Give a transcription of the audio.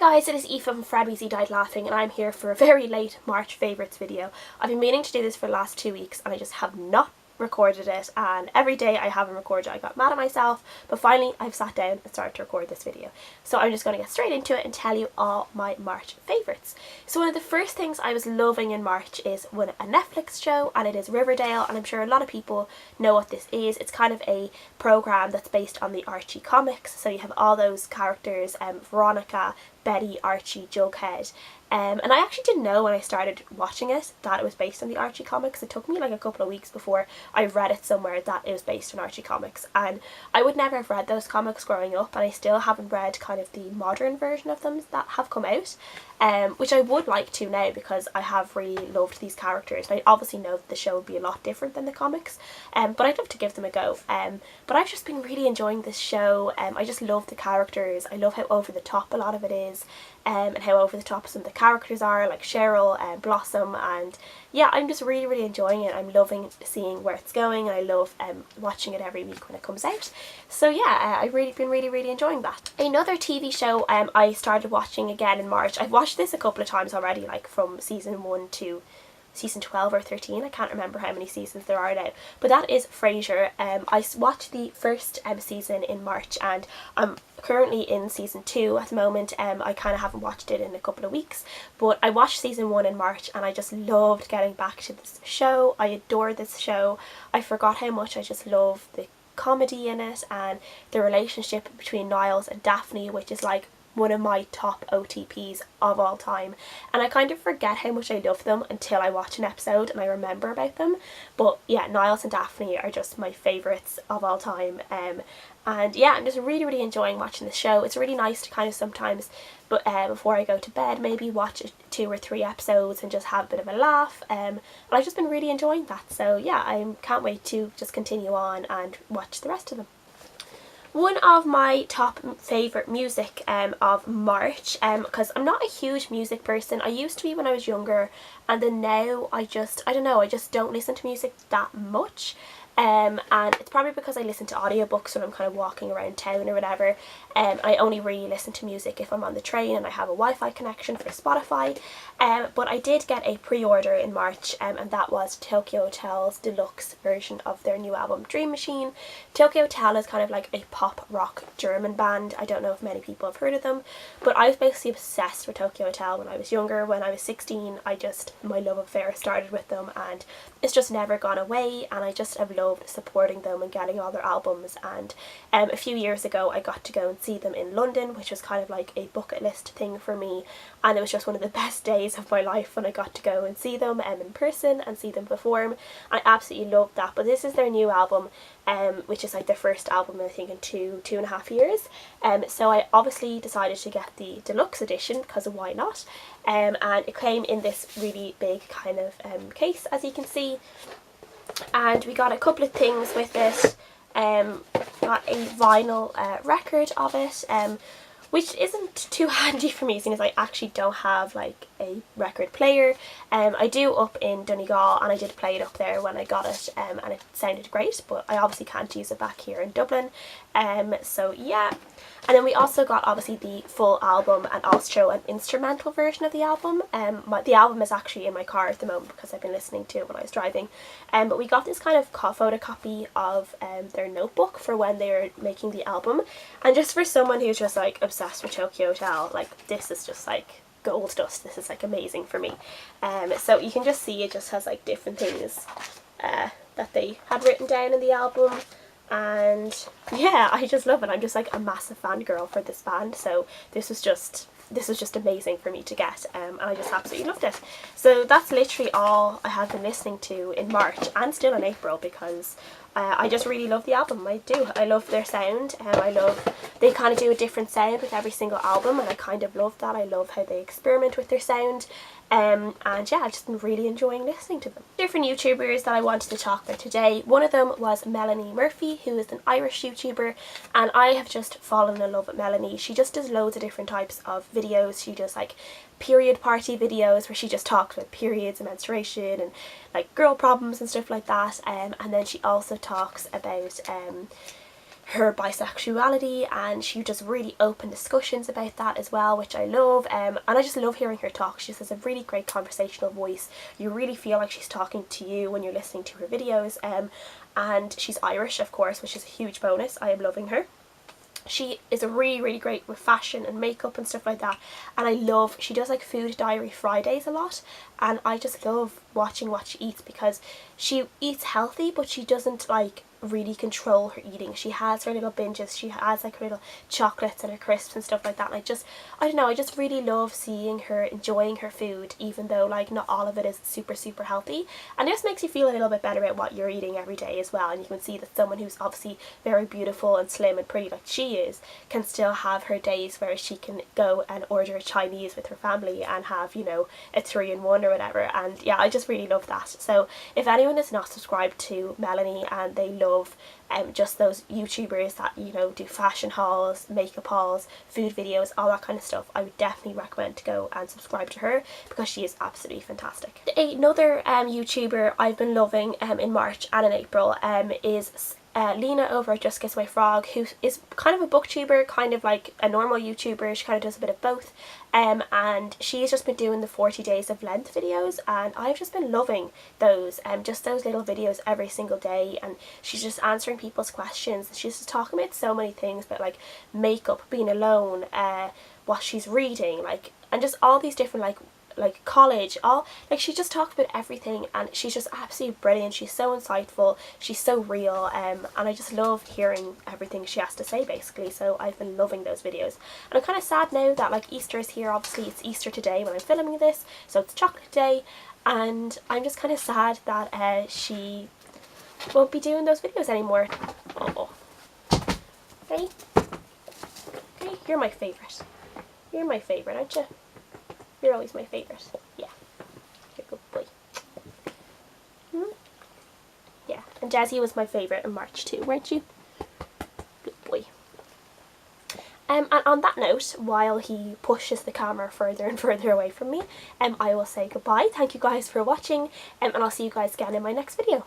Guys, it is Aoife from Fred Weasley Died Laughing, and I'm here for a very late March favourites video. I've been meaning to do this for the last 2 weeks and I just have not recorded it, and every day I haven't recorded I got mad at myself, but finally I've sat down and started to record this video. So I'm just going to get straight into it and tell you all my March favourites. So one of the first things I was loving in March is a Netflix show, and it is Riverdale, and I'm sure a lot of people know what this is. It's kind of a programme that's based on the Archie comics, so you have all those characters, Veronica, Betty, Archie, Jughead. And I actually didn't know when I started watching it that it was based on the Archie comics. It took me like a couple of weeks before I read it somewhere that it was based on Archie comics, and I would never have read those comics growing up, and I still haven't read kind of the modern version of them that have come out, which I would like to now because I have really loved these characters. I obviously know that the show would be a lot different than the comics, but I'd love to give them a go. But I've just been really enjoying this show. I just love the characters. I love how over the top a lot of it is, and how over the top some of the characters are, like Cheryl and Blossom, and yeah, I'm just really enjoying it. I'm loving seeing where it's going, and I love watching it every week when it comes out. So yeah, I've been really enjoying that. Another TV show I started watching again in March. I've watched this a couple of times already, like from season 1 to season 12 or 13, I can't remember how many seasons there are now, but that is Frasier. I watched the first season in March, and I'm currently in season 2 at the moment. I kind of haven't watched it in a couple of weeks, but I watched season 1 in March and I just loved getting back to this show. I adore this show. I forgot how much I just love the comedy in it and the relationship between Niles and Daphne, which is like one of my top OTPs of all time, and I kind of forget how much I love them until I watch an episode and I remember about them. But yeah, Niles and Daphne are just my favourites of all time, and yeah, I'm just really enjoying watching the show. It's really nice to kind of sometimes, but before I go to bed, maybe watch 2 or 3 episodes and just have a bit of a laugh, and I've just been really enjoying that. So yeah, I can't wait to just continue on and watch the rest of them. One of my top favourite music of March, because I'm not a huge music person. I used to be when I was younger, and then now I don't know, I just don't listen to music that much. And it's probably because I listen to audiobooks when I'm kind of walking around town or whatever. I only really listen to music if I'm on the train and I have a Wi-Fi connection for Spotify. But I did get a pre-order in March, and that was Tokyo Hotel's deluxe version of their new album Dream Machine. Tokyo Hotel is kind of like a pop rock German band. I don't know if many people have heard of them, but I was basically obsessed with Tokyo Hotel when I was younger. When I was 16, my love affair started with them, and it's just never gone away, and I just have loved supporting them and getting all their albums. And a few years ago I got to go and see them in London, which was kind of like a bucket list thing for me, and it was just one of the best days of my life when I got to go and see them in person and see them perform. I absolutely loved that. But this is their new album, which is like their first album I think in two and a half years, so I obviously decided to get the deluxe edition because why not, and it came in this really big kind of case, as you can see, and we got a couple of things with it. Got a vinyl record of it, which isn't too handy for me, seeing as I actually don't have like a record player. I do up in Donegal, and I did play it up there when I got it, and it sounded great, but I obviously can't use it back here in Dublin. So yeah. And then we also got obviously the full album and also an instrumental version of the album. The album is actually in my car at the moment because I've been listening to it when I was driving. But we got this kind of photocopy of their notebook for when they were making the album. And just for someone who's just like obsessed with Tokyo Hotel, like this is just like gold dust. This is like amazing for me. So you can just see it just has like different things that they had written down in the album. And yeah, I just love it. I'm just like a massive fangirl for this band, so this was just amazing for me to get, and I just absolutely loved it. So that's literally all I have been listening to in March and still in April, because I just really love the album. I do. I love their sound, and they kind of do a different sound with every single album, and I kind of love that. I love how they experiment with their sound. And yeah, I've just been really enjoying listening to them. Different YouTubers that I wanted to talk about today. One of them was Melanie Murphy, who is an Irish YouTuber, and I have just fallen in love with Melanie. She just does loads of different types of videos. She does like period party videos where she just talks about periods and menstruation and like girl problems and stuff like that, and then she also talks about her bisexuality, and she does really open discussions about that as well, which I love. And I just love hearing her talk. She has a really great conversational voice. You really feel like she's talking to you when you're listening to her videos. And she's Irish, of course, which is a huge bonus. I am loving her. She is really great with fashion and makeup and stuff like that, and I love, she does like food diary Fridays a lot, and I just love watching what she eats, because she eats healthy but she doesn't like really control her eating. She has her little binges, she has like her little chocolates and her crisps and stuff like that, and I don't know, I just really love seeing her enjoying her food, even though like not all of it is super healthy, and it just makes you feel a little bit better about what you're eating every day as well. And you can see that someone who's obviously very beautiful and slim and pretty like she is can still have her days where she can go and order Chinese with her family and have, you know, a 3-in-1 or whatever. And yeah, I just really love that. So if anyone is not subscribed to Melanie and they love just those YouTubers that, you know, do fashion hauls, makeup hauls, food videos, all that kind of stuff, I would definitely recommend to go and subscribe to her, because she is absolutely fantastic. Another YouTuber I've been loving in March and in April is Lena over at Just Kiss My Frog, who is kind of a booktuber, kind of like a normal YouTuber. She kind of does a bit of both, and she's just been doing the 40 days of Lent videos, and I've just been loving those, just those little videos every single day, and she's just answering people's questions. She's just talking about so many things, about like makeup, being alone, what she's reading, like, and just all these different like college, all like, she just talks about everything, and she's just absolutely brilliant. She's so insightful, she's so real, and I just love hearing everything she has to say basically. So I've been loving those videos, and I'm kind of sad now that like Easter is here. Obviously it's Easter today when I'm filming this, so it's chocolate day, and I'm just kind of sad that she won't be doing those videos anymore. Oh, hey, you're my favorite. You're my favorite, aren't you? You're always my favourite. Yeah. You're a good boy. Yeah. And Jazzy was my favourite in March too, weren't you? Good boy. And on that note, while he pushes the camera further and further away from me, I will say goodbye. Thank you guys for watching, and I'll see you guys again in my next video.